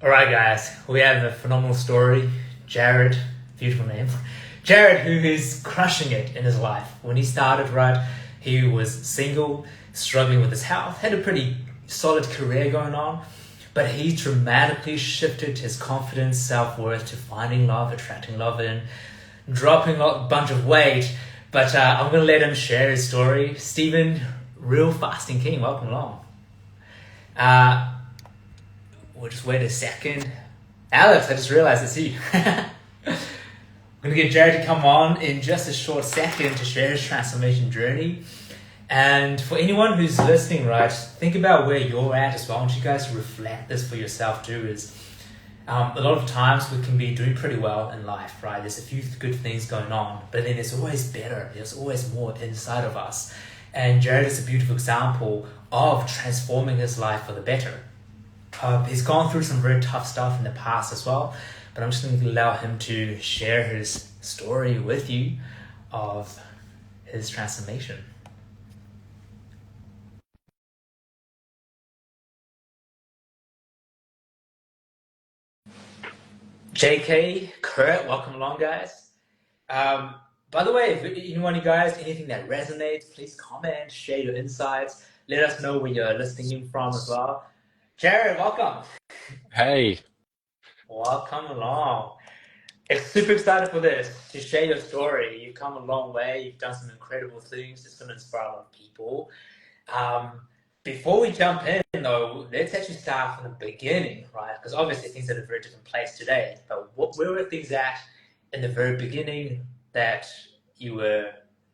All right, guys, we have a phenomenal story. Jared, beautiful name. Jared, who is crushing it in his life. When he started, right, he was single, struggling with his health, had a pretty solid career going on, but he dramatically shifted his confidence, self worth to finding love, attracting love, and dropping a bunch of weight. But I'm going to let him share his story. Stephen, real fasting king, welcome along. Uh, we'll just wait a second. Alex, I just realized it's you. I'm going to get Jared to come on in just a short second to share his transformation journey. And for anyone who's listening, right, think about where you're at as well. I want you guys to reflect this for yourself too. Is a lot of times we can be doing pretty well in life, right? There's a few good things going on, but then there's always better. There's always more inside of us. And Jared is a beautiful example of transforming his life for the better. He's gone through some very tough stuff in the past as well, but I'm just going to allow him to share his story with you of his transformation. 𝐤𝐡𝐞𝐝, welcome along, guys. By the way, if anyone of you guys, anything that resonates, please comment, share your insights. Let us know where you're listening from as well. Jared, welcome. Hey, Welcome along. Super excited for this, to share your story. You've come a long way. You've done some incredible things. It's going to inspire a lot of people. Um, Before we jump in, though, let's actually start from the beginning, right? Because obviously things are at a very different place today. But where were things at in the very beginning that you were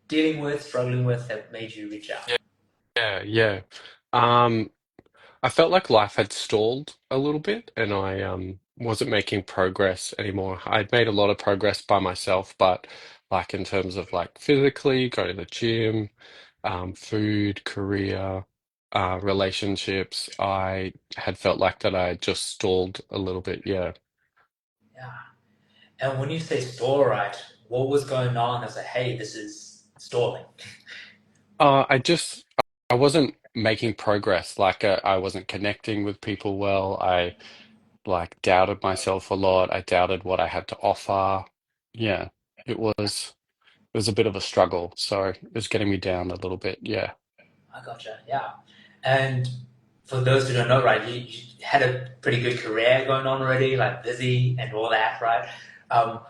dealing with, struggling with, that made you reach out? yeah. Um, I felt like life had stalled a little bit and I wasn't making progress anymore. I'd made a lot of progress by myself, but like in terms of like physically, going to the gym, food, career, relationships, I had felt like that I had just stalled a little bit, yeah. Yeah. And when you say stall, right, what was going on as a, hey, this is stalling? I just I wasn't making progress. Like I wasn't connecting with people well. I like doubted myself a lot. I doubted what I had to offer. Yeah, it was a bit of a struggle. So it was getting me down a little bit. Yeah. I gotcha. Yeah. And for those who don't know, right, you had a pretty good career going on already, like busy and all that, right?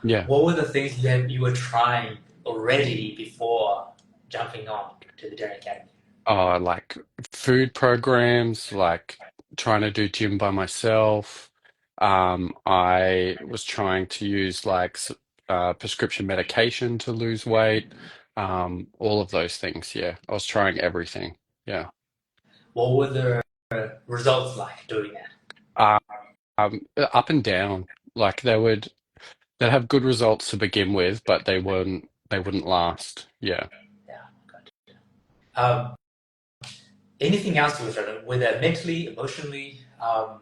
Yeah. What were the things you were trying already before jumping on to the Daring Academy? Like food programs, like trying to do gym by myself. I was trying to use like prescription medication to lose weight. All of those things. Yeah. I was trying everything. Yeah. What were the results like doing that? Um, Up and down. Like they'd have good results to begin with, but they wouldn't last. Yeah. Yeah, gotcha. Um, Anything else you were struggling with, mentally, emotionally, on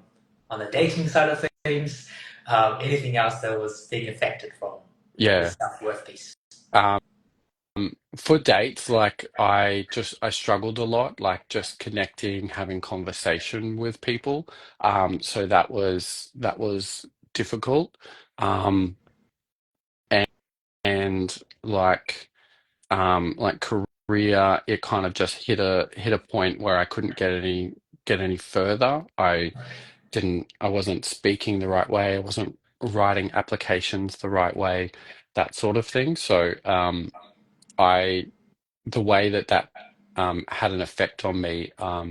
the dating side of things? Anything else that was being affected from the Yeah. self worth piece? Um, for dates, like I struggled a lot, like just connecting, having conversation with people. So that was difficult. Um, and, and like career, it kind of just hit a point where I couldn't get any further. I wasn't speaking the right way. I wasn't writing applications the right way, that sort of thing. So I the way that had an effect on me, I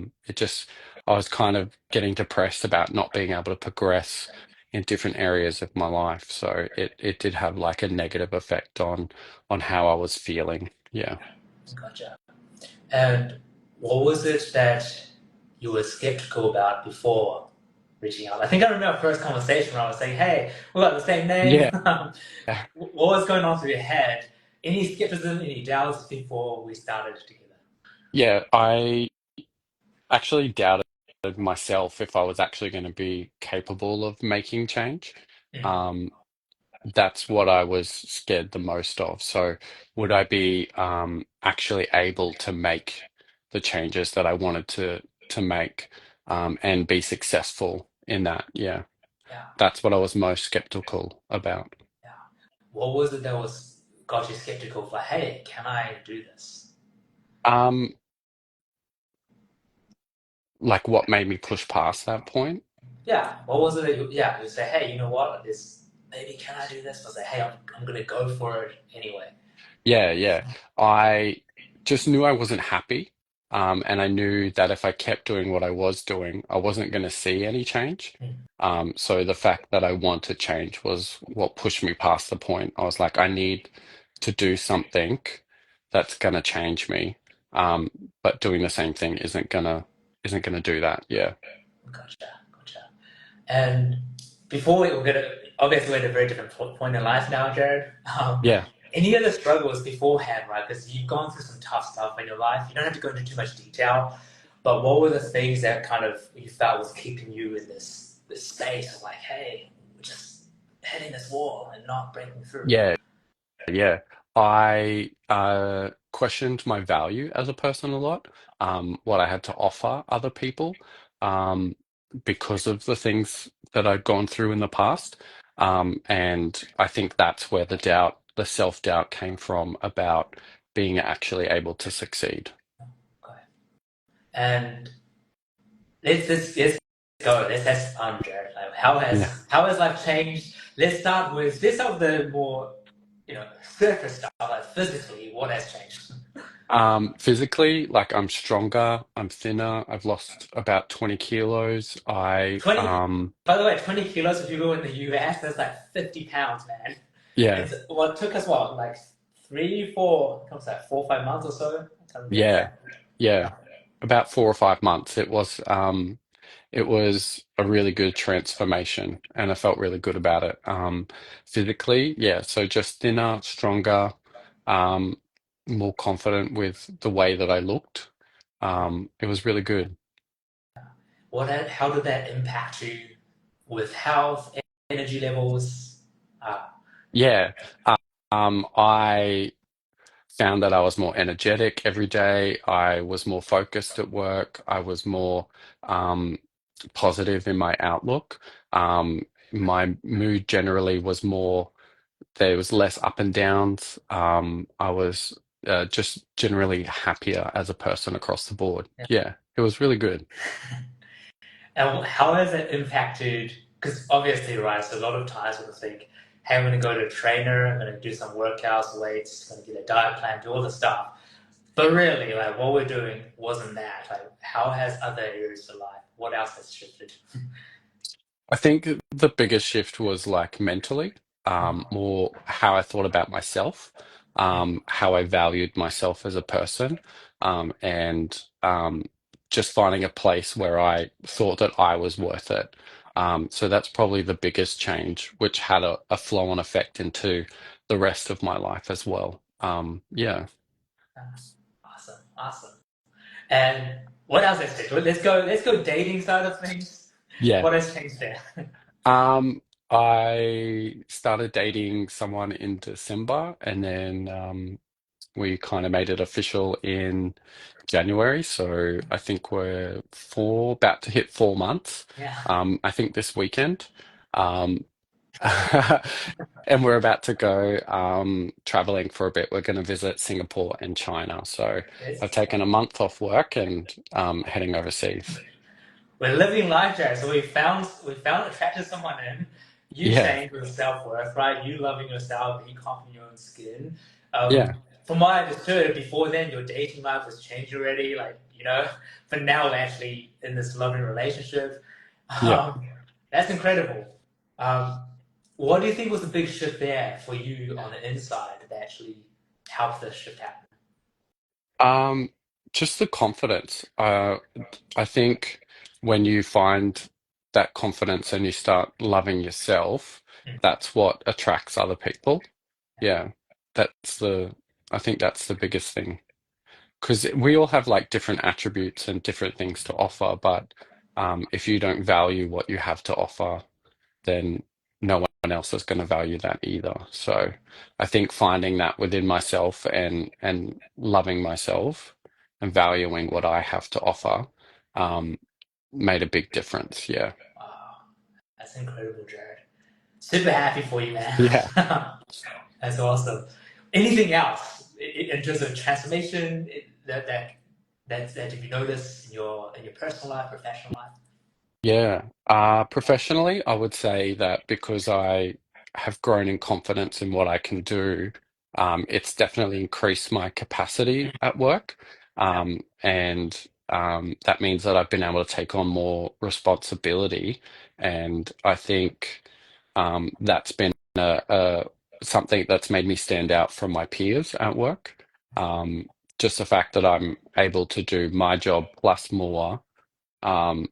was kind of getting depressed about not being able to progress in different areas of my life. So it did have like a negative effect on how I was feeling. Yeah. Gotcha. And what was it that you were skeptical about before reaching out? I think I remember our first conversation where I was saying, hey, we got the same name. Yeah. What was going on through your head? Any skepticism, any doubts before we started together? Yeah, I actually doubted myself if I was actually going to be capable of making change. Mm. Um, that's what I was scared the most of. So, would I be actually able to make the changes that I wanted to make and be successful in that? Yeah. Yeah. That's what I was most skeptical about. Yeah. What was it that was got you skeptical for, hey, can I do this? Um, like what made me push past that point? Yeah. What was it that you say, hey, you know what? This maybe can I do this? Or say, hey, I'm gonna go for it anyway. Yeah, yeah. I just knew I wasn't happy. And I knew that if I kept doing what I was doing, I wasn't going to see any change. Hmm. So the fact that I want to change was what pushed me past the point. I was like, I need to do something that's going to change me. Um, but doing the same thing isn't gonna do that. Yeah. Gotcha, gotcha. And before we're gonna obviously we're at a very different point in life now, Jared. Yeah. Any other struggles beforehand, right? Because you've gone through some tough stuff in your life. You don't have to go into too much detail, but what were the things that kind of you felt was keeping you in this space of like, hey, we're just hitting this wall and not breaking through? Yeah. Yeah, I questioned my value as a person a lot, what I had to offer other people, um, because of the things that I'd gone through in the past. And I think that's where the self-doubt came from about being actually able to succeed. Okay. And let's go. Let's have fun, Jared. Like, Yeah. how has life changed? Let's start with the more surface stuff, like physically, what has changed? Physically, like I'm stronger, I'm thinner, I've lost about 20 kilos. 20, by the way, 20 kilos if you go in the US, that's like 50 pounds, man. Yeah, It's what took us what, like three, four, what's that, 4 or 5 months or so? I can't remember the yeah, exact. yeah. Yeah. About 4 or 5 months. It was a really good transformation, and I felt really good about it. Physically, yeah, so just thinner, stronger, um, more confident with the way that I looked. It was really good. How did that impact you with health, energy levels? Uh, Yeah. I found that I was more energetic every day. I was more focused at work. I was more um, positive in my outlook. My mood generally was more, there was less up and downs. I was just generally happier as a person across the board. yeah. Yeah, it was really good. And how has it impacted? Because obviously, right, so a lot of times we'll think, hey, I'm going to go to a trainer, I'm going to do some workouts, weights, going to get a diet plan, do all the stuff. But really, like what we're doing wasn't that. Like, how has other areas of life? What else has shifted? I think the biggest shift was like mentally, more how I thought about myself, how I valued myself as a person, and just finding a place where I thought that I was worth it. So that's probably the biggest change, which had a flow-on effect into the rest of my life as well. Yeah, Awesome, awesome. And what else has changed? Let's go dating side of things. yeah. What has changed there? I started dating someone in December, and then we kind of made it official in January. So I think we're about to hit 4 months. Yeah. I think this weekend. Um, and we're about to go traveling for a bit. We're going to visit Singapore and China. So I've It's taken a month off work and heading overseas. we're living life, Jared. So we found attracted someone in. You Yeah, saying your self worth, right? You loving yourself, being confident in your own skin. yeah, From what I understood, before then your dating life was changed already. Like but now we're actually in this loving relationship. yeah. Um, that's incredible. Um, what do you think was the big shift there for you on the inside that actually helped this shift happen? Um, just the confidence. I think when you find that confidence and you start loving yourself, Mm. that's what attracts other people. Yeah, that's the, I think that's the biggest thing. Because we all have like different attributes and different things to offer, but if you don't value what you have to offer, then no one else is going to value that either. So I think finding that within myself and loving myself and valuing what I have to offer um, made a big difference. Yeah. Wow. That's incredible, Jared. Super happy for you, man. Yeah. That's awesome. Anything else in terms of transformation that have you noticed in your personal life, professional life? Yeah. Professionally, I would say that because I have grown in confidence in what I can do, it's definitely increased my capacity at work. And that means that I've been able to take on more responsibility. And I think that's been something that's made me stand out from my peers at work. Um, just the fact that I'm able to do my job plus more. Um,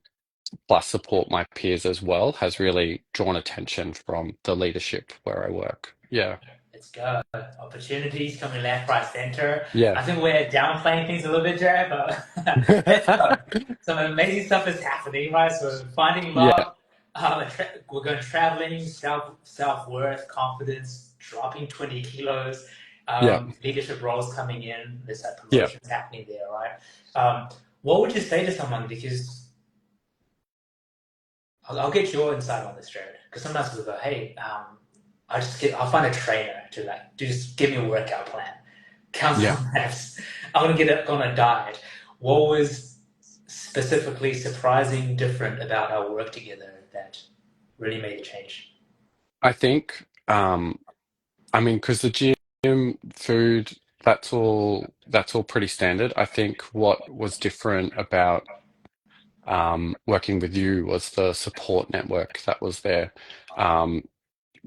Plus support my peers as well has really drawn attention from the leadership where I work. Yeah. Let's go. Opportunities coming left, right, center. Yeah. I think we're downplaying things a little bit, Jared, but let's go. Some amazing stuff is happening, right? So finding Yeah. love, we're going traveling, self worth, confidence, dropping 20 kilos, Yeah. leadership roles coming in. There's like Yeah. promotions happening there, right? What would you say to someone? Because I'll get your insight on this, Jared. Because sometimes people go, "Hey, I'll find a trainer to like just give me a workout plan, count Yeah. some reps. I'm gonna get up on a diet." What was specifically surprising, different about our work together that really made a change? I think, I mean, because the gym, food, that's all pretty standard. I think what was different about working with you was the support network that was there. Um,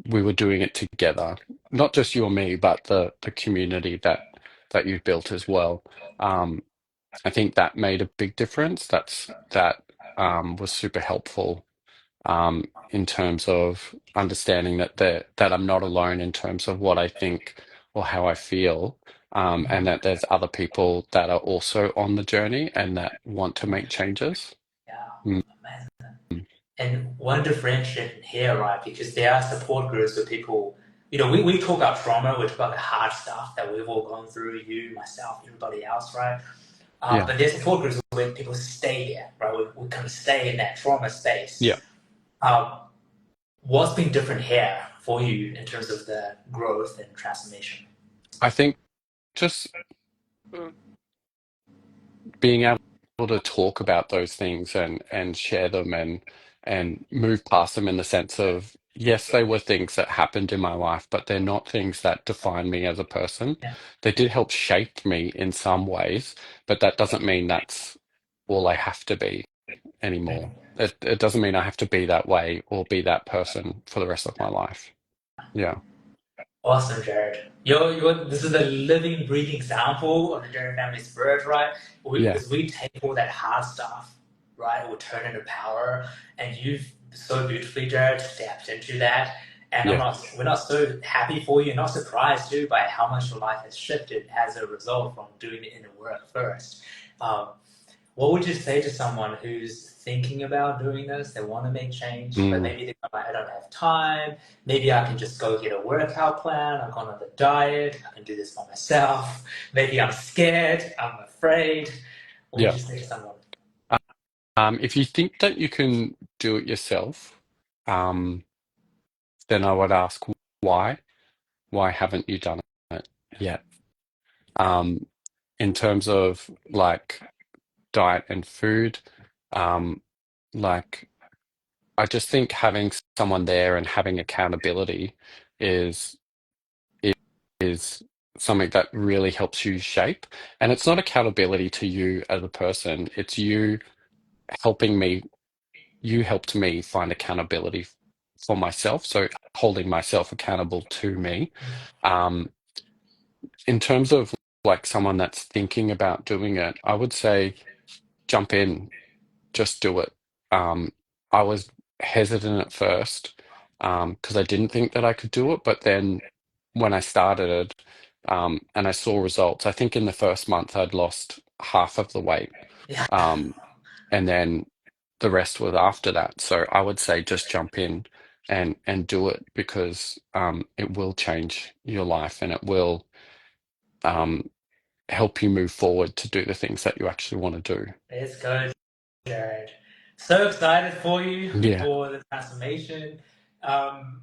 we were doing it together, not just you and me, but the community that you built as well. Um, I think that made a big difference. That was super helpful in terms of understanding that I'm not alone in terms of what I think or how I feel, and that there's other people that are also on the journey and that want to make changes. Yeah, Mm, amazing. And one differentiation here, right? Because there are support groups where people, we talk about trauma, we talk about the hard stuff that we've all gone through, you, myself, everybody else, right? yeah, But there's support groups where people stay there, right? We kind of stay in that trauma space. yeah. Um, what's been different here for you in terms of the growth and transformation? I think just being able to talk about those things and share them and move past them in the sense of yes, they were things that happened in my life, but they're not things that define me as a person. Yeah, They did help shape me in some ways, but that doesn't mean that's all I have to be anymore. It doesn't mean I have to be that way or be that person for the rest of my life. Yeah, awesome, Jared. This is a living, breathing example of the Jared family spirit, right? yeah, Because we take all that hard stuff, right? We turn it into power, and you've so beautifully, Jared, stepped into that. And yeah. we're not so happy for you, not surprised too by how much your life has shifted as a result from doing the inner work first. Um, what would you say to someone who's thinking about doing this? They want to make change, but Mm, maybe I don't have time. Maybe I can just go get a workout plan. I've gone on the diet. I can do this by myself. Maybe I'm scared. I'm afraid. What would yeah. you say to someone? If you think that you can do it yourself, um, then I would ask why? Why haven't you done it yet? Um, in terms of like diet and food, um, like I just think having someone there and having accountability is is something that really helps you shape. And it's not accountability to you as a person, it's you helping me, you helped me find accountability for myself. So holding myself accountable to me. Um, in terms of like someone that's thinking about doing it, I would say jump in, just do it. I was hesitant at first because I didn't think that I could do it, but then when I started it and I saw results, I think in the first month I'd lost half of the weight, Yeah. um, and then the rest was after that. So I would say just jump in and do it because it will change your life and it will um, help you move forward to do the things that you actually want to do. Let's go, Jared. So excited for you Yeah. for the transformation. Um,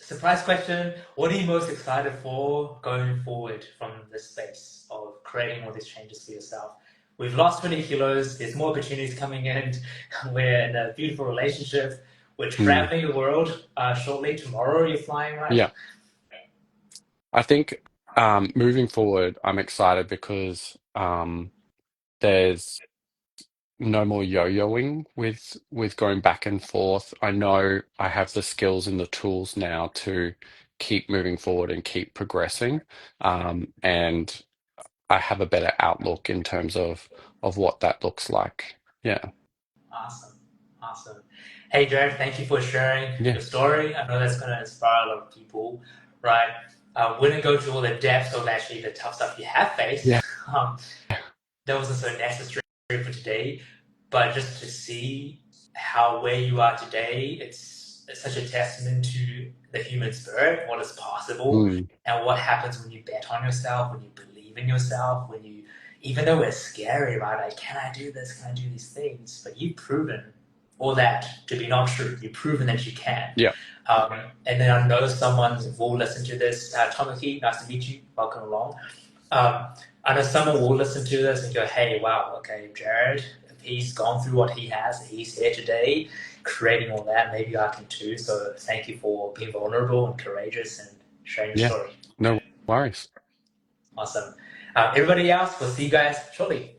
Surprise question: what are you most excited for going forward from this space of creating all these changes for yourself? We've lost 20 kilos. There's more opportunities coming in. We're in a beautiful relationship. We're Mm. traveling the world shortly. Tomorrow, you're flying, right? Yeah. I think moving forward, I'm excited because there's no more yo-yoing with going back and forth. I know I have the skills and the tools now to keep moving forward and keep progressing. And I have a better outlook in terms of what that looks like. Yeah. Awesome. Awesome. Hey, Jared, thank you for sharing Yeah. your story. I know that's going to inspire a lot of people, right? We didn't go through all the depths of actually the tough stuff you have faced. Yeah. Um, that wasn't so necessary for today, but just to see how where you are today, it's such a testament to the human spirit, what is possible, Mm. and what happens when you bet on yourself, when you believe in yourself, when you, even though it's scary, right? Like, can I do this? Can I do these things? But you've proven all that to be not true. You've proven that you can. Yeah. And then I know someone will listen to this. 𝐸𝐞𝐞𝐝, nice to meet you. Welcome along. Um, I know someone will listen to this and go, hey, wow, okay, Jared, if he's gone through what he has, he's here today, creating all that, maybe I can too. So thank you for being vulnerable and courageous and sharing your Yeah. story. No worries. Awesome. Everybody else, we'll see you guys shortly.